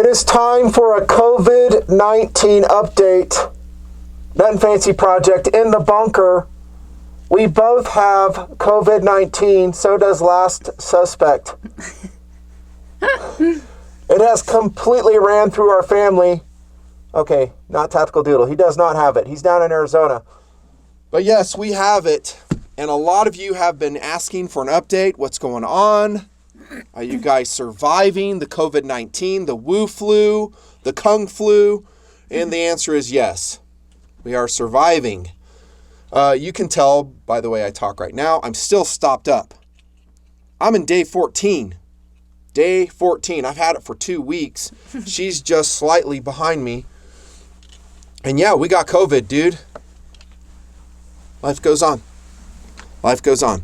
It is time for a COVID-19 update. Nutnfancy Project in the bunker. We both have COVID-19, so does last suspect. It has completely ran through our family. Okay, not Tactical Doodle. He does not have it. He's down in Arizona. But yes, we have it. And a lot of you have been asking for an update. What's going on? Are you guys surviving the COVID-19, the Wu flu, the Kung flu? And the answer is yes. We are surviving. You can tell by the way I talk right now, I'm still stopped up. I'm in day 14. Day 14. I've had it for 2 weeks. She's just slightly behind me. And yeah, we got COVID, dude. Life goes on. Life goes on.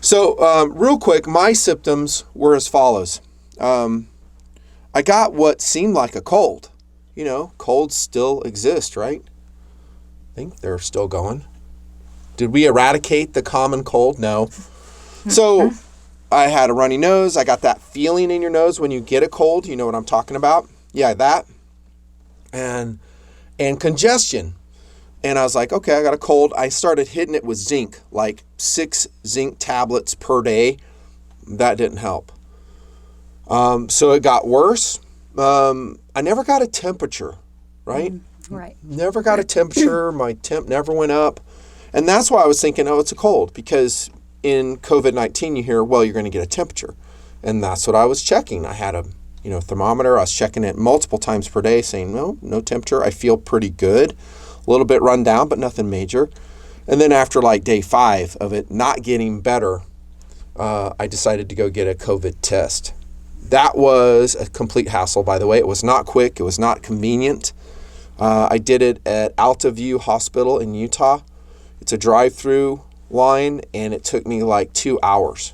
So, real quick, my symptoms were as follows. I got what seemed like a cold. You know, colds still exist, right? I think they're still going. Did we eradicate the common cold? No. So, I had a runny nose. I got that feeling in your nose when you get a cold. You know what I'm talking about? Yeah, that. And congestion. And I was like, okay, I got a cold. I started hitting it with zinc, like 6 zinc tablets per day. That didn't help. So it got worse. I never got a temperature, right? Right. Never got a temperature. My temp never went up. And that's why I was thinking, oh, it's a cold. Because in COVID-19, you hear, well, you're going to get a temperature. And that's what I was checking. I had a thermometer. I was checking it multiple times per day saying, no temperature. I feel pretty good. A little bit run down, but nothing major. And then after like day 5 of it not getting better, I decided to go get a COVID test. That was a complete hassle, by the way. It was not quick. It was not convenient. I did it at Altaview Hospital in Utah. It's a drive-through line, and it took me like 2 hours.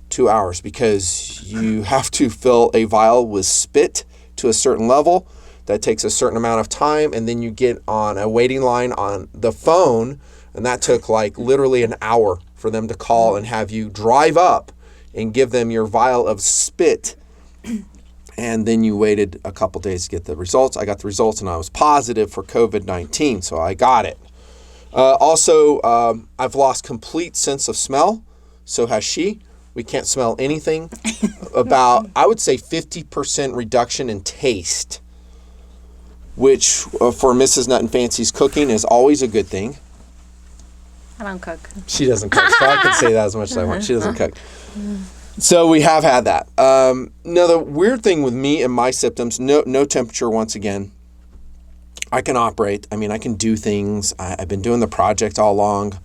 2 hours because you have to fill a vial with spit to a certain level. That takes a certain amount of time, and then you get on a waiting line on the phone, and that took like literally an hour for them to call and have you drive up and give them your vial of spit. And then you waited a couple days to get the results. I got the results, and I was positive for COVID-19, so I got it. Also, I've lost complete sense of smell. So has she. We can't smell anything. About, I would say, 50% reduction in taste, which for Mrs. Nutnfancy's cooking is always a good thing. I don't cook. She doesn't cook, so I can say that as much as I want. She doesn't cook. So we have had that. Now, the weird thing with me and my symptoms, no temperature once again. I can operate. I mean, I can do things. I've been doing the project all along.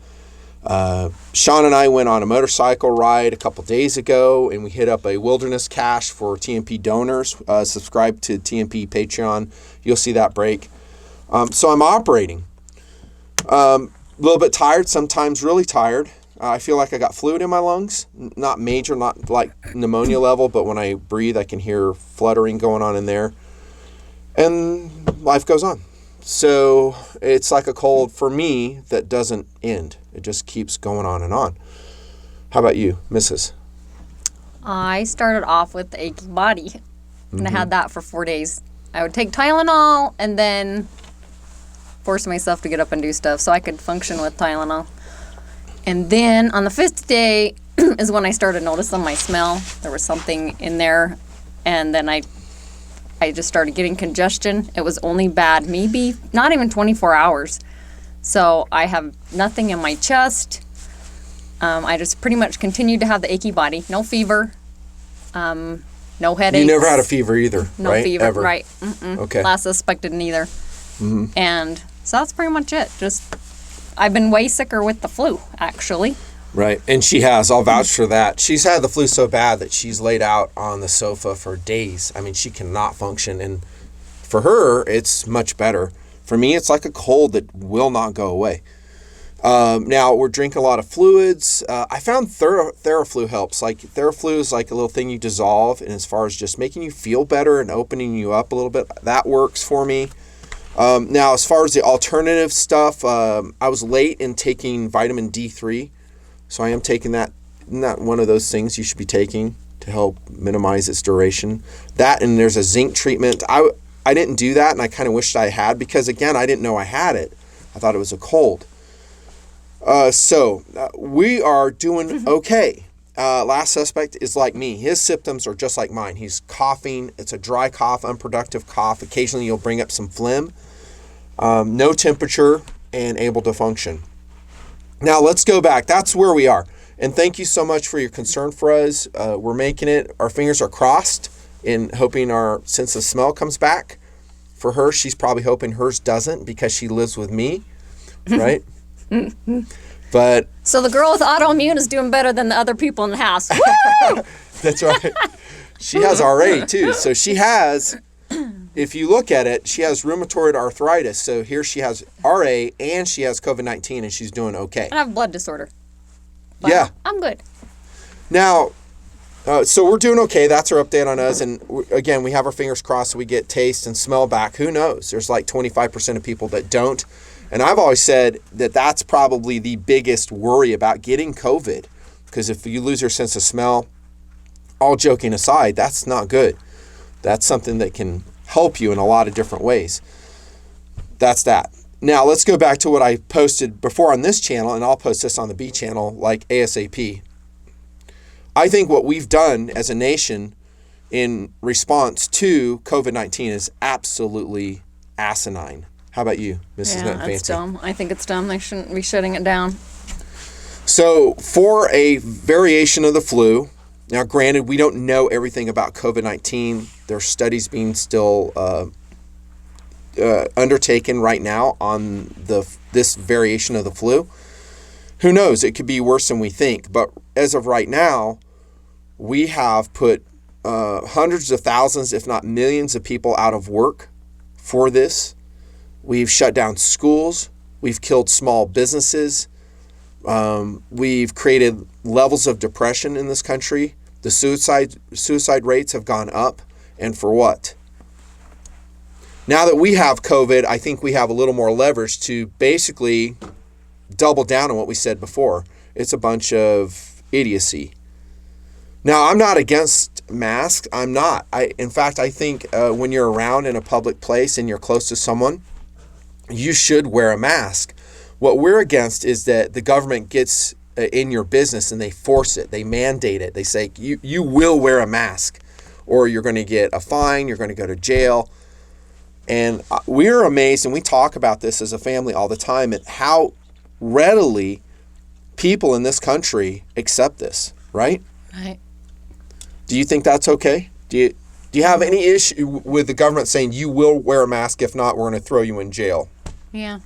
Sean and I went on a motorcycle ride a couple days ago, and we hit up a wilderness cache for TMP donors. Subscribe to TMP Patreon. You'll see that break. So I'm operating. A little bit tired, sometimes really tired. I feel like I got fluid in my lungs. Not major, not like pneumonia level, but when I breathe, I can hear fluttering going on in there. And life goes on. So it's like a cold for me that doesn't end. It just keeps going on and on. How about you, Mrs.? I started off with the achy body, and I had that for 4 days. I would take Tylenol and then force myself to get up and do stuff so I could function with Tylenol. And then on the 5th day is when I started noticing my smell. There was something in there, and then I just started getting congestion. It was only bad, maybe not even 24 hours. So I have nothing in my chest. I just pretty much continued to have the achy body. No fever. No headaches. You never had a fever either, no right? Fever, Ever. right. Okay. Last suspected neither. Mm-hmm. And so that's pretty much it. Just, I've been way sicker with the flu, actually. Right, and she has. I'll vouch for that. She's had the flu so bad that she's laid out on the sofa for days. I mean, she cannot function, and for her, it's much better. For me, it's like a cold that will not go away. Now, we're drinking a lot of fluids. I found Theraflu helps. Like, Theraflu is like a little thing you dissolve, and as far as just making you feel better and opening you up a little bit, that works for me. Now, as far as the alternative stuff, I was late in taking vitamin D3. So I am taking that. Not one of those things you should be taking to help minimize its duration. That, and there's a zinc treatment. I didn't do that, and I kind of wished I had, because again, I didn't know I had it. I thought it was a cold. So we are doing okay. Last suspect is like me. His symptoms are just like mine. He's coughing. It's a dry cough, unproductive cough. Occasionally you'll bring up some phlegm. No temperature, and able to function. Now let's go back. That's where we are. And thank you so much for your concern for us. We're making it. Our fingers are crossed in hoping our sense of smell comes back. For her, she's probably hoping hers doesn't, because she lives with me, right? But so the girl with autoimmune is doing better than the other people in the house. Woo! That's right. She has RA too. So she has, if you look at it, she has rheumatoid arthritis. So here she has RA and she has COVID-19, and she's doing okay. I have a blood disorder. But yeah. I'm good. Now, so we're doing okay. That's our update on us. And again, we have our fingers crossed so we get taste and smell back. Who knows? There's like 25% of people that don't. And I've always said that that's probably the biggest worry about getting COVID. Because if you lose your sense of smell, all joking aside, that's not good. That's something that can help you in a lot of different ways. That's that. Now, let's go back to what I posted before on this channel, and I'll post this on the B channel like ASAP. I think what we've done as a nation in response to COVID-19 is absolutely asinine. How about you, Mrs. Yeah, Nutnfancy? that's dumb. I think it's dumb. They shouldn't be shutting it down. So for a variation of the flu, now granted, we don't know everything about COVID-19. There's studies being still undertaken right now on this variation of the flu. Who knows? It could be worse than we think. But as of right now, we have put hundreds of thousands, if not millions of people out of work for this. We've shut down schools. We've killed small businesses. We've created levels of depression in this country. The suicide rates have gone up. And for what? Now that we have COVID, I think we have a little more leverage to basically double down on what we said before. It's a bunch of idiocy. Now, I'm not against masks. I'm not. In fact, I think when you're around in a public place and you're close to someone, you should wear a mask. What we're against is that the government gets in your business and they force it. They mandate it. They say, you will wear a mask or you're going to get a fine. You're going to go to jail. And we're amazed, and we talk about this as a family all the time, at how readily people in this country accept this, right? Right. Do you think that's okay? Do you have any issue with the government saying you will wear a mask? If not, we're going to throw you in jail. Yeah.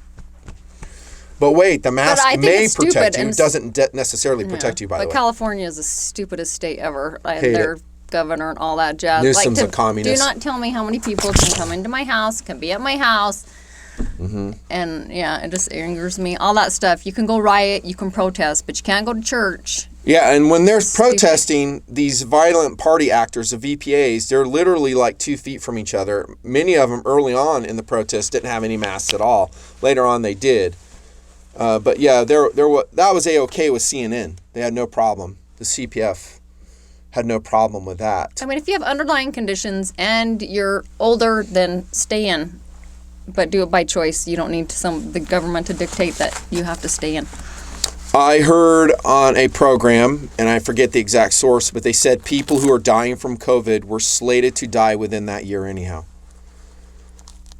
But wait, the mask may protect you. And it doesn't necessarily protect you, by the way. But California is the stupidest state ever. Hate Their it. governor and all that jazz. Newsom's a communist. Do not tell me how many people can come into my house, can be at my house. Mm-hmm. And yeah, it just angers me. All that stuff. You can go riot, you can protest, but you can't go to church. Yeah, and when they're protesting, these violent party actors, the VPAs, they're literally like 2 feet from each other. Many of them early on in the protest didn't have any masks at all. Later on they did. But yeah, that was A-OK with CNN. They had no problem. The CPF had no problem with that. I mean, if you have underlying conditions and you're older, then stay in. But do it by choice. You don't need the government to dictate that you have to stay in. I heard on a program, and I forget the exact source, but they said people who are dying from COVID were slated to die within that year anyhow.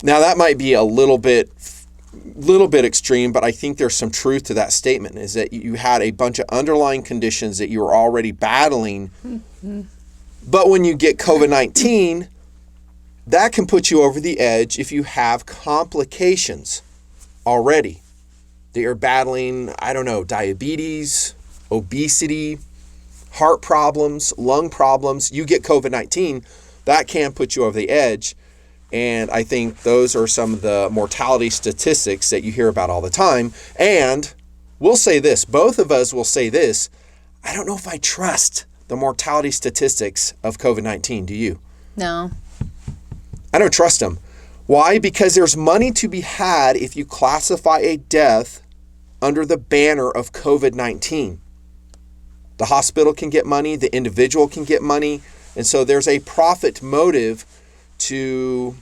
Now, that might be a little bit extreme, but I think there's some truth to that statement, is that you had a bunch of underlying conditions that you were already battling. Mm-hmm. But when you get COVID-19, that can put you over the edge if you have complications already. That you're battling, diabetes, obesity, heart problems, lung problems. You get COVID-19, that can put you over the edge. And I think those are some of the mortality statistics that you hear about all the time. And we'll say this, both of us will say this, I don't know if I trust the mortality statistics of COVID-19. Do you? No. I don't trust them. Why? Because there's money to be had if you classify a death under the banner of COVID-19. The hospital can get money. The individual can get money. And so there's a profit motive to,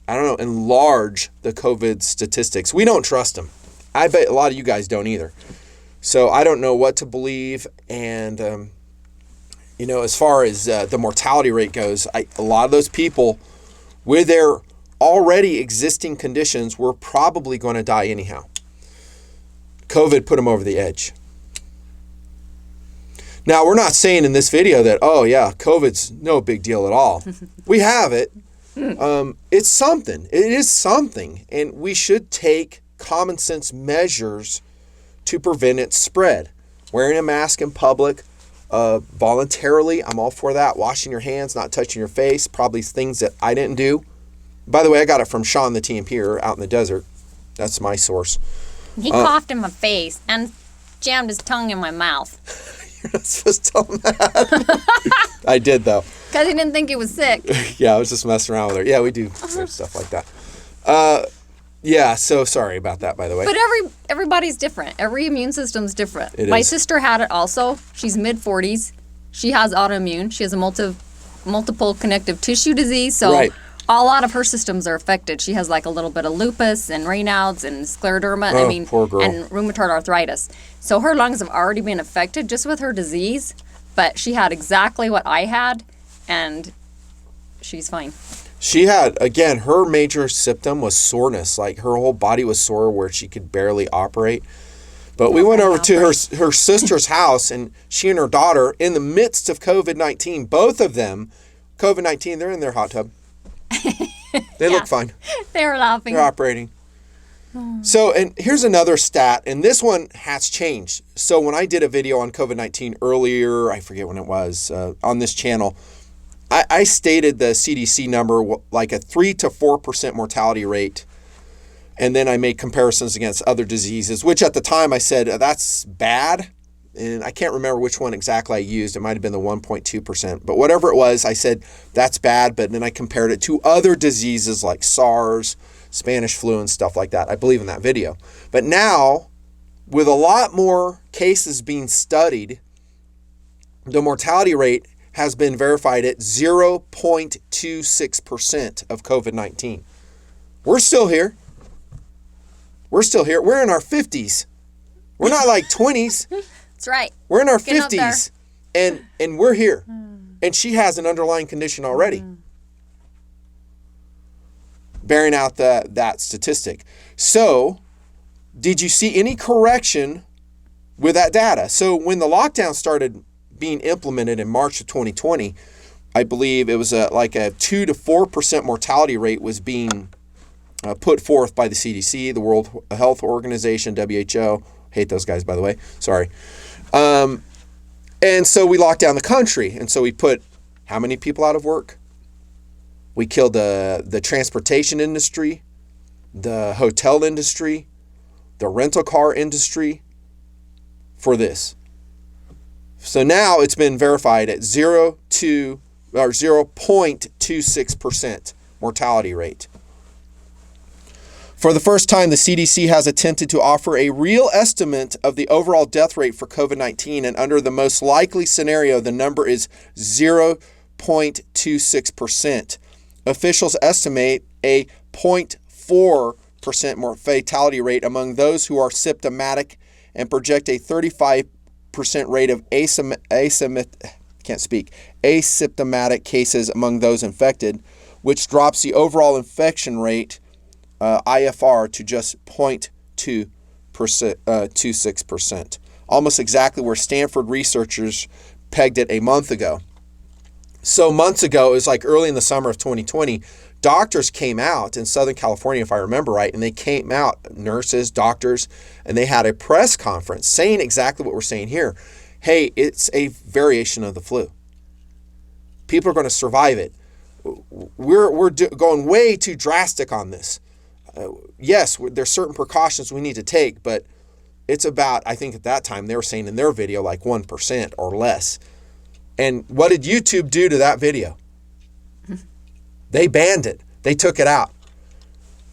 enlarge the COVID statistics. We don't trust them. I bet a lot of you guys don't either. So I don't know what to believe. And, as far as the mortality rate goes, a lot of those people with their already existing conditions were probably going to die anyhow. COVID put them over the edge. Now, we're not saying in this video that, COVID's no big deal at all. We have it. It's something. It is something. And we should take common sense measures to prevent its spread. Wearing a mask in public, voluntarily, I'm all for that. Washing your hands, not touching your face, probably things that I didn't do. By the way, I got it from Sean, the TMPer, out in the desert. That's my source. He coughed in my face and jammed his tongue in my mouth. You're not supposed to tell him that. I did, though. Because he didn't think he was sick. Yeah, I was just messing around with her. Yeah, we do stuff like that. So sorry about that, by the way. But everybody's different. Every immune system's different. My sister had it also. She's mid-40s. She has autoimmune. She has a multiple connective tissue disease. So right. A lot of her systems are affected. She has like a little bit of lupus and Raynaud's and scleroderma. Poor girl. And rheumatoid arthritis. So her lungs have already been affected just with her disease. But she had exactly what I had, and she's fine. She had, again, her major symptom was soreness. Like her whole body was sore where she could barely operate. But we went over to her sister's house, and she and her daughter, in the midst of COVID-19, both of them, COVID-19, they're in their hot tub. They look fine. They were laughing. They're operating. So, and here's another stat, and this one has changed. So when I did a video on COVID-19 earlier, I forget when it was, on this channel, I stated the CDC number like a 3 to 4% mortality rate. And then I made comparisons against other diseases, which at the time I said, that's bad. And I can't remember which one exactly I used. It might have been the 1.2%. But whatever it was, I said, that's bad. But then I compared it to other diseases like SARS, Spanish flu, and stuff like that. I believe in that video. But now, with a lot more cases being studied, the mortality rate has been verified at 0.26% of COVID-19. We're still here. We're still here. We're in our 50s. We're not like 20s. That's right. We're in our 50s. And we're here. And she has an underlying condition already. Bearing out that statistic. So, did you see any correction with that data? So, when the lockdown started being implemented in March of 2020, I believe it was like a 2 to 4% mortality rate was being put forth by the CDC, the World Health Organization, WHO. Hate those guys, by the way. Sorry. And so we locked down the country. And so we put how many people out of work? We killed the transportation industry, the hotel industry, the rental car industry for this. So now it's been verified at 0.26% mortality rate. For the first time, the CDC has attempted to offer a real estimate of the overall death rate for COVID-19, and under the most likely scenario, the number is 0.26%. Officials estimate a 0.4% more fatality rate among those who are symptomatic and project a 35% rate of asymptomatic cases among those infected, which drops the overall infection rate IFR to just 0.26%, almost exactly where Stanford researchers pegged it a month ago. So months ago, it was like early in the summer of 2020, doctors came out in Southern California, if I remember right, and they came out, nurses, doctors, and they had a press conference saying exactly what we're saying here. Hey, it's a variation of the flu. People are going to survive it. We're going way too drastic on this. Yes, there's certain precautions we need to take, but it's about, I think at that time, they were saying in their video like 1% or less. And what did YouTube do to that video? They banned it. They took it out.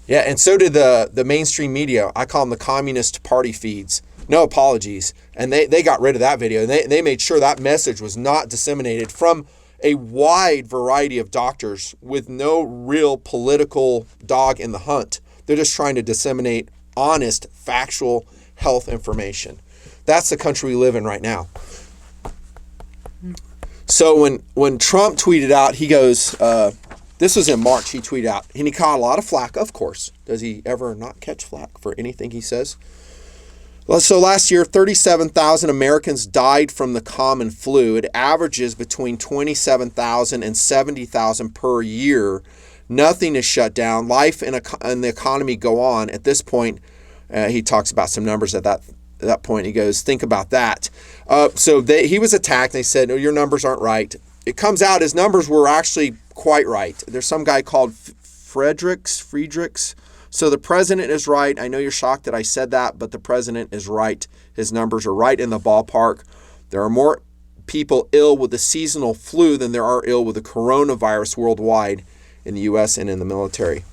Yeah, and so did the mainstream media. I call them the Communist Party feeds. No apologies. And they got rid of that video. And they made sure that message was not disseminated from a wide variety of doctors with no real political dog in the hunt. They're just trying to disseminate honest, factual health information. That's the country we live in right now. So when Trump tweeted out, he goes, this was in March, he tweeted out, and he caught a lot of flack, of course. Does he ever not catch flack for anything he says? Well, so last year, 37,000 Americans died from the common flu. It averages between 27,000 and 70,000 per year. Nothing is shut down. Life and the economy go on. At this point, he talks about some numbers at that point. He goes, think about that. So he was attacked. They said, no, your numbers aren't right. It comes out his numbers were actually quite right. There's some guy called Friedrichs. So the president is right. I know you're shocked that I said that, but the president is right. His numbers are right in the ballpark. There are more people ill with the seasonal flu than there are ill with the coronavirus worldwide in the U.S. and in the military.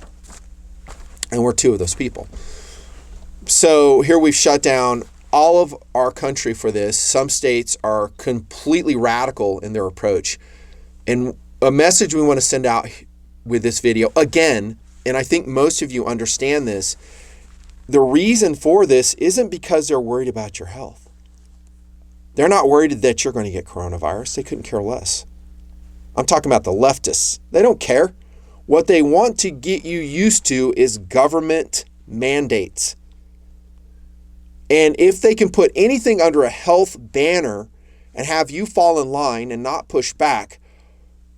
And we're two of those people. So here we've shut down all of our country for this. Some states are completely radical in their approach. And a message we want to send out with this video, again, and I think most of you understand this, the reason for this isn't because they're worried about your health. They're not worried that you're going to get coronavirus. They couldn't care less. I'm talking about the leftists. They don't care. What they want to get you used to is government mandates. And if they can put anything under a health banner and have you fall in line and not push back,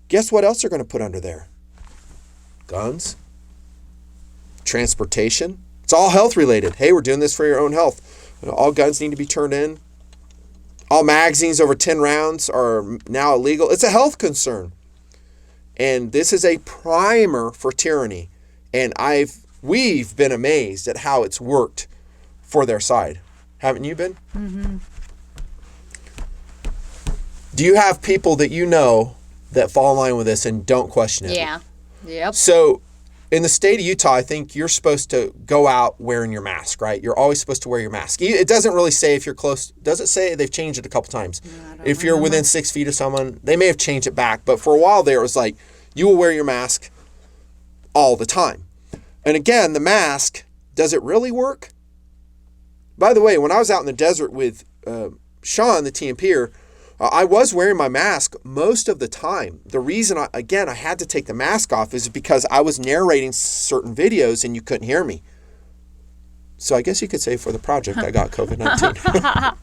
guess what else they're going to put under there? Guns, transportation. It's all health related. Hey, we're doing this for your own health. All guns need to be turned in. All magazines over 10 rounds are now illegal. It's a health concern. And this is a primer for tyranny. And we've been amazed at how it's worked for their side. Haven't you been? Mm-hmm. Do you have people that you know that fall in line with this and don't question it? Yeah. Yep. So in the state of Utah, I think you're supposed to go out wearing your mask, right? You're always supposed to wear your mask. It doesn't really say if you're close. Does it say? They've changed it a couple times. If you're within 6 feet of someone, they may have changed it back. But for a while there, it was like, you will wear your mask all the time. And again, the mask, does it really work? By the way, when I was out in the desert with Sean, the TMPer, I was wearing my mask most of the time. The reason, I had to take the mask off is because I was narrating certain videos and you couldn't hear me. So I guess you could say for the project, I got COVID-19.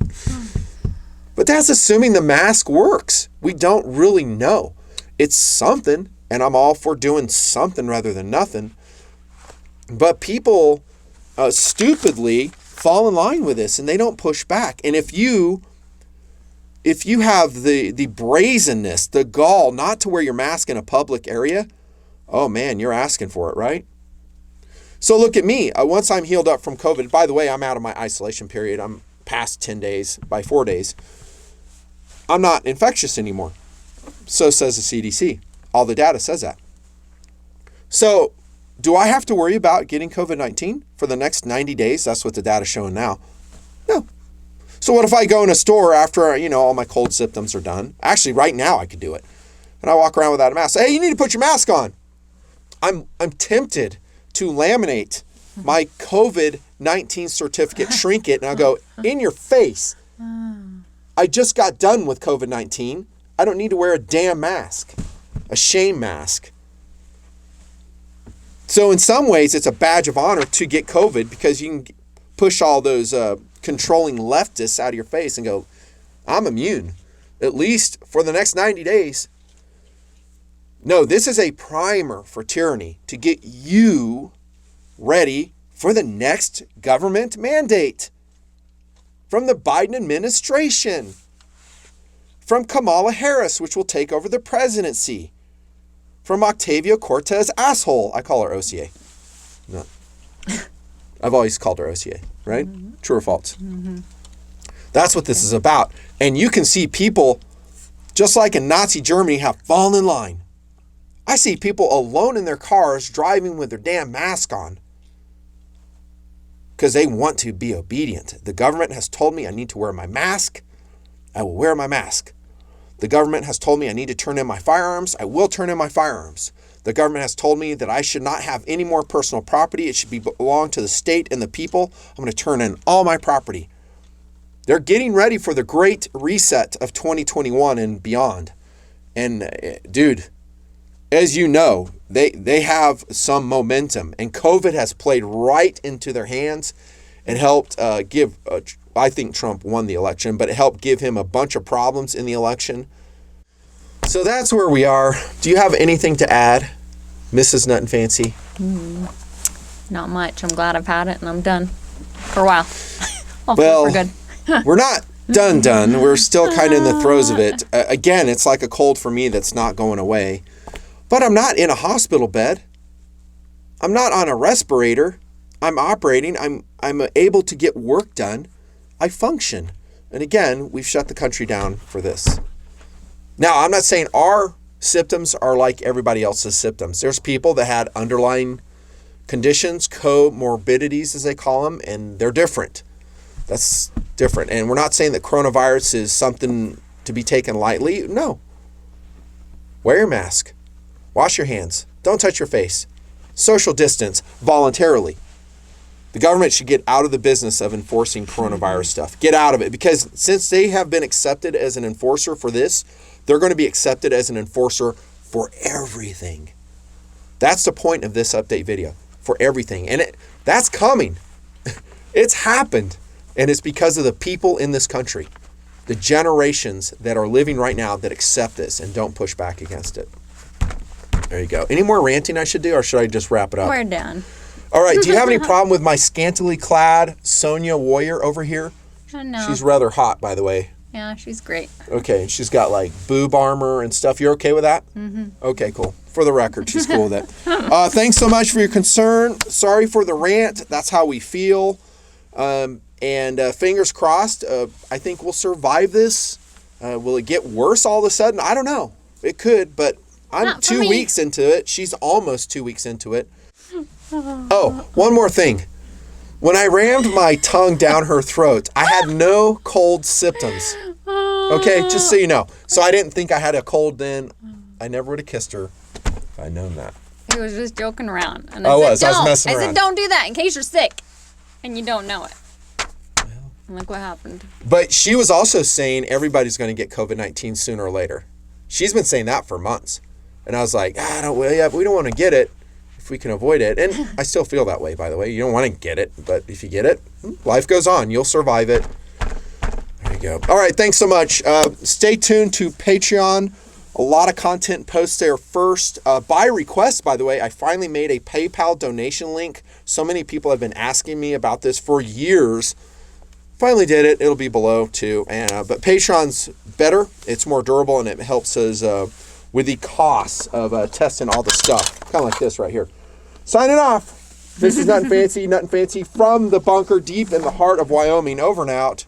But that's assuming the mask works. We don't really know. It's something, and I'm all for doing something rather than nothing. But people stupidly fall in line with this and they don't push back. And if you have the brazenness, the gall not to wear your mask in a public area, oh man, you're asking for it, right? So look at me. Once I'm healed up from COVID, by the way, I'm out of my isolation period. I'm past 10 days by 4 days. I'm not infectious anymore. So says the CDC. All the data says that. So do I have to worry about getting COVID-19 for the next 90 days? That's what the data's showing now. No. So what if I go in a store after, all my cold symptoms are done? Actually, right now I could do it. And I walk around without a mask. Hey, you need to put your mask on. I'm tempted to laminate my COVID-19 certificate, shrink it, and I'll go, in your face. I just got done with COVID-19. I don't need to wear a damn mask, a shame mask. So in some ways, it's a badge of honor to get COVID because you can push all those controlling leftists out of your face and go, I'm immune, at least for the next 90 days. No, this is a primer for tyranny to get you ready for the next government mandate from the Biden administration, from Kamala Harris, which will take over the presidency, from Octavia Cortez asshole. I call her OCA. No. I've always called her OCA, right? Mm-hmm. True or false? Mm-hmm. That's what this is about. And you can see people, just like in Nazi Germany, have fallen in line. I see people alone in their cars driving with their damn mask on. because they want to be obedient. The government has told me I need to wear my mask. I will wear my mask. The government has told me I need to turn in my firearms. I will turn in my firearms. The government has told me that I should not have any more personal property. It should belong to the state and the people. I'm going to turn in all my property. They're getting ready for the great reset of 2021 and beyond. And dude, as you know, they have some momentum, and COVID has played right into their hands and helped give, I think Trump won the election, but it helped give him a bunch of problems in the election. So that's where we are. Do you have anything to add, Mrs. Nutnfancy? Not much. I'm glad I've had it and I'm done for a while. Well, we're good. We're not done. We're still kind of in the throes of it. Again, it's like a cold for me that's not going away. But I'm not in a hospital bed. I'm not on a respirator. I'm operating. I'm able to get work done. I function. And again, we've shut the country down for this. Now, I'm not saying our symptoms are like everybody else's symptoms. There's people that had underlying conditions, comorbidities as they call them, and they're different. That's different. And we're not saying that coronavirus is something to be taken lightly. No. Wear your mask. Wash your hands. Don't touch your face. Social distance voluntarily. The government should get out of the business of enforcing coronavirus stuff. Get out of it, because since they have been accepted as an enforcer for this, they're going to be accepted as an enforcer for everything. That's the point of this update video, for everything. And that's coming. It's happened. And it's because of the people in this country, the generations that are living right now that accept this and don't push back against it. There you go. Any more ranting I should do, or should I just wrap it up? We're done. All right. Do you have any problem with my scantily clad Sonia Warrior over here? No. She's rather hot, by the way. Yeah, she's great. Okay. She's got like boob armor and stuff. You're okay with that? Mm-hmm. Okay, cool. For the record, she's cool with it. Thanks so much for your concern. Sorry for the rant. That's how we feel. And fingers crossed, I think we'll survive this. Will it get worse all of a sudden? I don't know. It could, but I'm 2 weeks into it. She's almost 2 weeks into it. Oh, one more thing. When I rammed my tongue down her throat, I had no cold symptoms. Okay, just so you know. So I didn't think I had a cold then. I never would have kissed her if I'd known that. He was just joking around. And I was messing around. I said, don't do that in case you're sick and you don't know it. And look what happened. But she was also saying everybody's going to get COVID-19 sooner or later. She's been saying that for months. And I was like, we don't want to get it if we can avoid it. And I still feel that way, by the way. You don't want to get it, but if you get it, life goes on. You'll survive it. There you go. All right, thanks so much. Stay tuned to Patreon. A lot of content posts there first. By request, by the way, I finally made a PayPal donation link. So many people have been asking me about this for years. Finally did it. It'll be below too. But Patreon's better. It's more durable, and it helps us with the costs of testing all the stuff. Kind of like this right here. Signing off. This is Nutnfancy from the bunker deep in the heart of Wyoming. Over and out.